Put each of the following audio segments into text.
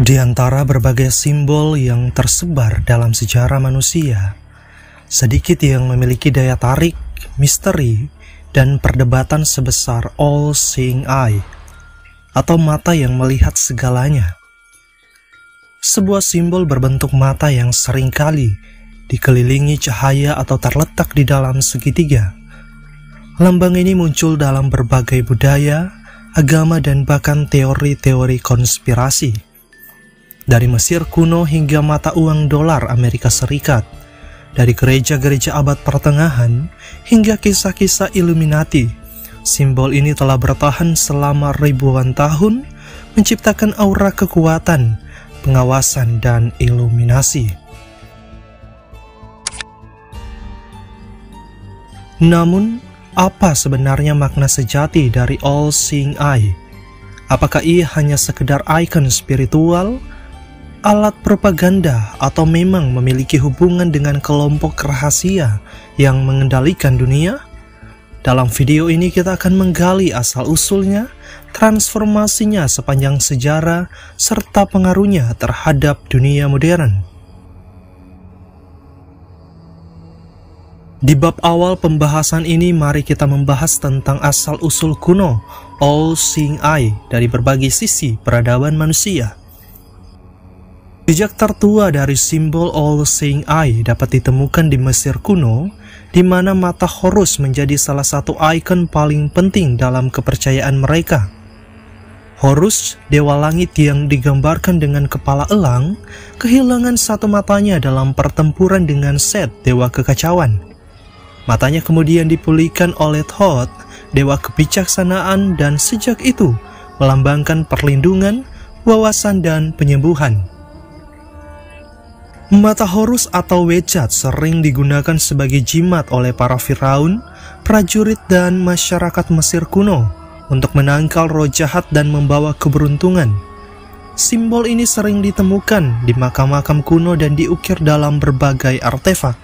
Di antara berbagai simbol yang tersebar dalam sejarah manusia, sedikit yang memiliki daya tarik, misteri, dan perdebatan sebesar All-Seeing Eye, atau mata yang melihat segalanya. Sebuah simbol berbentuk mata yang seringkali dikelilingi cahaya atau terletak di dalam segitiga. Lambang ini muncul dalam berbagai budaya, agama, dan bahkan teori-teori konspirasi. Dari Mesir kuno hingga mata uang dolar Amerika Serikat, dari gereja-gereja abad pertengahan hingga kisah-kisah Illuminati, simbol ini telah bertahan selama ribuan tahun, menciptakan aura kekuatan, pengawasan, dan iluminasi. Namun, apa sebenarnya makna sejati dari All-Seeing Eye? Apakah ia hanya sekedar ikon spiritual, alat propaganda, atau memang memiliki hubungan dengan kelompok rahasia yang mengendalikan dunia? Dalam video ini kita akan menggali asal-usulnya, transformasinya sepanjang sejarah, serta pengaruhnya terhadap dunia modern. Di bab awal pembahasan ini, mari kita membahas tentang asal-usul kuno All-Seeing Eye dari berbagai sisi peradaban manusia. Jejak tertua dari simbol All-Seeing Eye dapat ditemukan di Mesir kuno, di mana mata Horus menjadi salah satu ikon paling penting dalam kepercayaan mereka. Horus, dewa langit yang digambarkan dengan kepala elang, kehilangan satu matanya dalam pertempuran dengan Set, dewa kekacauan. Matanya kemudian dipulihkan oleh Thoth, dewa kebijaksanaan, dan sejak itu melambangkan perlindungan, wawasan, dan penyembuhan. Mata Horus atau Wejat sering digunakan sebagai jimat oleh para Firaun, prajurit, dan masyarakat Mesir kuno untuk menangkal roh jahat dan membawa keberuntungan. Simbol ini sering ditemukan di makam-makam kuno dan diukir dalam berbagai artefak.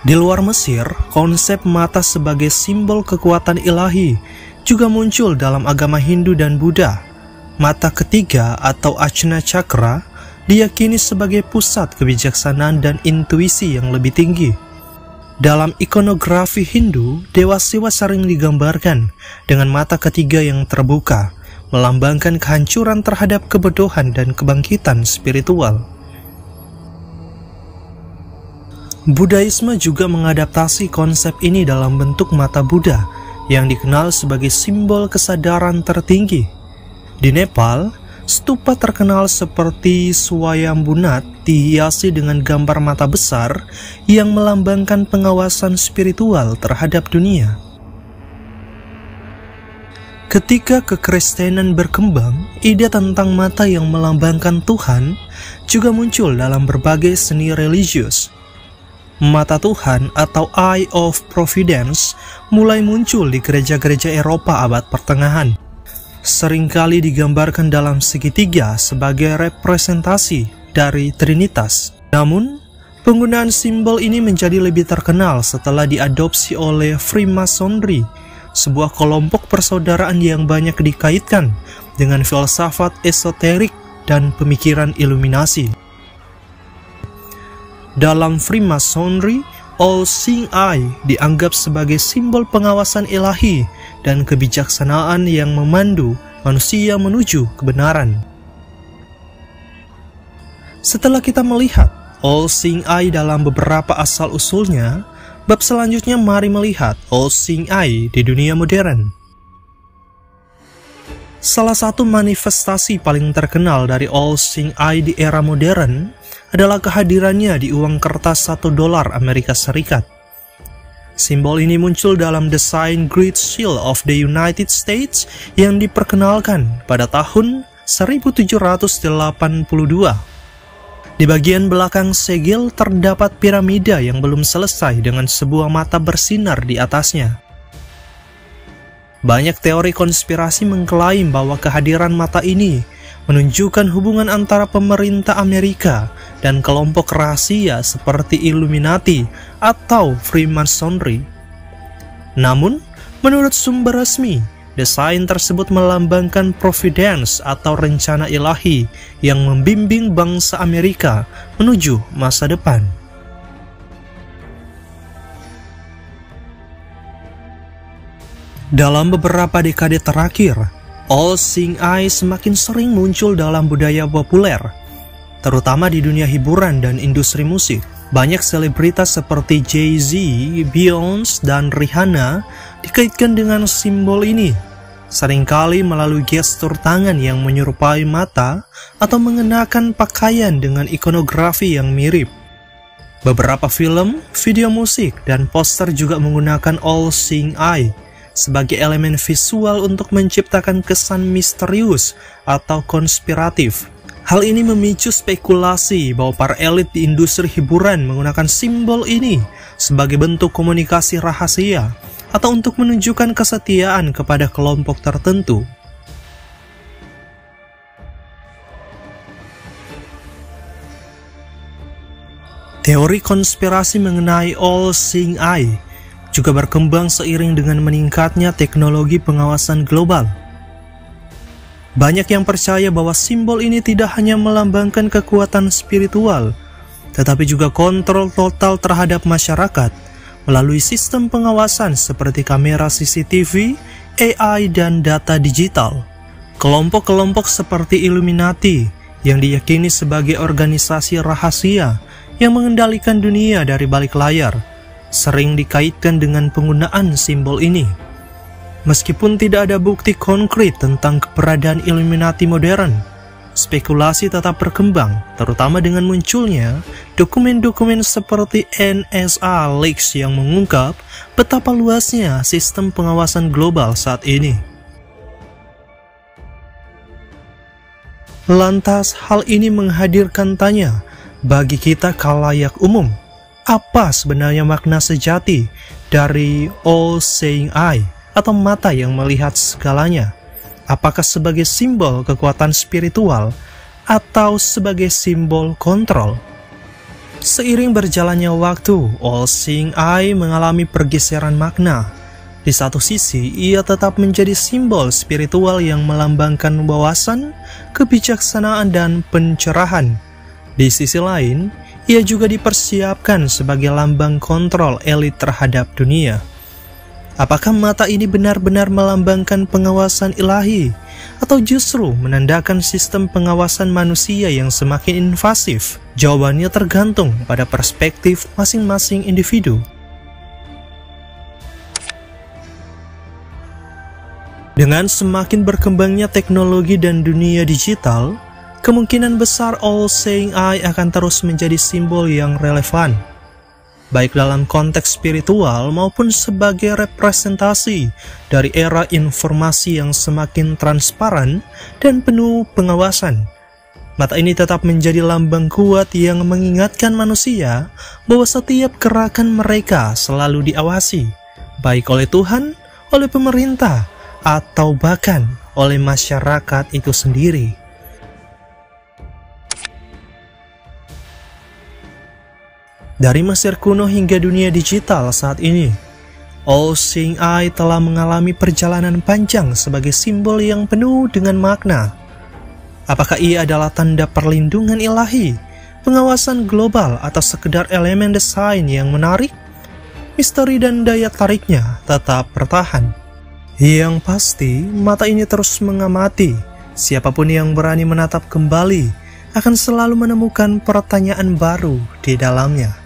Di luar Mesir, konsep mata sebagai simbol kekuatan ilahi juga muncul dalam agama Hindu dan Buddha. Mata ketiga atau Ajna Chakra diyakini sebagai pusat kebijaksanaan dan intuisi yang lebih tinggi. Dalam ikonografi Hindu, Dewa Siwa sering digambarkan dengan mata ketiga yang terbuka, melambangkan kehancuran terhadap kebodohan dan kebangkitan spiritual. Budaisme juga mengadaptasi konsep ini dalam bentuk mata Buddha yang dikenal sebagai simbol kesadaran tertinggi. Di Nepal, stupa terkenal seperti Swayambunat dihiasi dengan gambar mata besar yang melambangkan pengawasan spiritual terhadap dunia. Ketika kekristenan berkembang, ide tentang mata yang melambangkan Tuhan juga muncul dalam berbagai seni religius. Mata Tuhan atau Eye of Providence mulai muncul di gereja-gereja Eropa abad pertengahan. Seringkali digambarkan dalam segitiga sebagai representasi dari Trinitas. Namun, penggunaan simbol ini menjadi lebih terkenal setelah diadopsi oleh Freemasonry, sebuah kelompok persaudaraan yang banyak dikaitkan dengan filsafat esoterik dan pemikiran Iluminasi. Dalam Freemasonry, All-Seeing Eye dianggap sebagai simbol pengawasan ilahi dan kebijaksanaan yang memandu manusia menuju kebenaran. Setelah kita melihat All-Seeing Eye dalam beberapa asal-usulnya, bab selanjutnya mari melihat All-Seeing Eye di dunia modern. Salah satu manifestasi paling terkenal dari All-Seeing Eye di era modern adalah kehadirannya di uang kertas $1 Amerika Serikat. Simbol ini muncul dalam desain Great Seal of the United States yang diperkenalkan pada tahun 1782. Di bagian belakang segel terdapat piramida yang belum selesai dengan sebuah mata bersinar di atasnya. Banyak teori konspirasi mengklaim bahwa kehadiran mata ini menunjukkan hubungan antara pemerintah Amerika dan kelompok rahasia seperti Illuminati atau Freemasonry. Namun, menurut sumber resmi, desain tersebut melambangkan providence atau rencana ilahi yang membimbing bangsa Amerika menuju masa depan. Dalam beberapa dekade terakhir, All-Seeing Eye semakin sering muncul dalam budaya populer, terutama di dunia hiburan dan industri musik. Banyak selebritas seperti Jay-Z, Beyoncé, dan Rihanna dikaitkan dengan simbol ini, seringkali melalui gestur tangan yang menyerupai mata atau mengenakan pakaian dengan ikonografi yang mirip. Beberapa film, video musik, dan poster juga menggunakan All-Seeing Eye sebagai elemen visual untuk menciptakan kesan misterius atau konspiratif. Hal ini memicu spekulasi bahwa para elit di industri hiburan menggunakan simbol ini sebagai bentuk komunikasi rahasia atau untuk menunjukkan kesetiaan kepada kelompok tertentu. Teori konspirasi mengenai All-Seeing Eye juga berkembang seiring dengan meningkatnya teknologi pengawasan global. Banyak yang percaya bahwa simbol ini tidak hanya melambangkan kekuatan spiritual, tetapi juga kontrol total terhadap masyarakat melalui sistem pengawasan seperti kamera CCTV, AI, dan data digital. Kelompok-kelompok seperti Illuminati yang diyakini sebagai organisasi rahasia yang mengendalikan dunia dari balik layar sering dikaitkan dengan penggunaan simbol ini. Meskipun tidak ada bukti konkret tentang keberadaan Illuminati modern, spekulasi tetap berkembang, terutama dengan munculnya dokumen-dokumen seperti NSA Leaks yang mengungkap betapa luasnya sistem pengawasan global saat ini. Lantas, hal ini menghadirkan tanya bagi kita khalayak umum, apa sebenarnya makna sejati dari All-Seeing Eye atau mata yang melihat segalanya? Apakah sebagai simbol kekuatan spiritual atau sebagai simbol kontrol? Seiring berjalannya waktu, All-Seeing Eye mengalami pergeseran makna. Di satu sisi, ia tetap menjadi simbol spiritual yang melambangkan wawasan, kebijaksanaan, dan pencerahan. Di sisi lain, ia juga dipersiapkan sebagai lambang kontrol elit terhadap dunia. Apakah mata ini benar-benar melambangkan pengawasan ilahi, atau justru menandakan sistem pengawasan manusia yang semakin invasif? Jawabannya tergantung pada perspektif masing-masing individu. Dengan semakin berkembangnya teknologi dan dunia digital, kemungkinan besar All-Seeing Eye akan terus menjadi simbol yang relevan, baik dalam konteks spiritual maupun sebagai representasi dari era informasi yang semakin transparan dan penuh pengawasan. Mata ini tetap menjadi lambang kuat yang mengingatkan manusia bahwa setiap gerakan mereka selalu diawasi, baik oleh Tuhan, oleh pemerintah, atau bahkan oleh masyarakat itu sendiri. Dari Mesir kuno hingga dunia digital saat ini, All-Seeing Eye telah mengalami perjalanan panjang sebagai simbol yang penuh dengan makna. Apakah ia adalah tanda perlindungan ilahi, pengawasan global, atau sekedar elemen desain yang menarik? Misteri dan daya tariknya tetap bertahan. Yang pasti, mata ini terus mengamati. Siapapun yang berani menatap kembali akan selalu menemukan pertanyaan baru di dalamnya.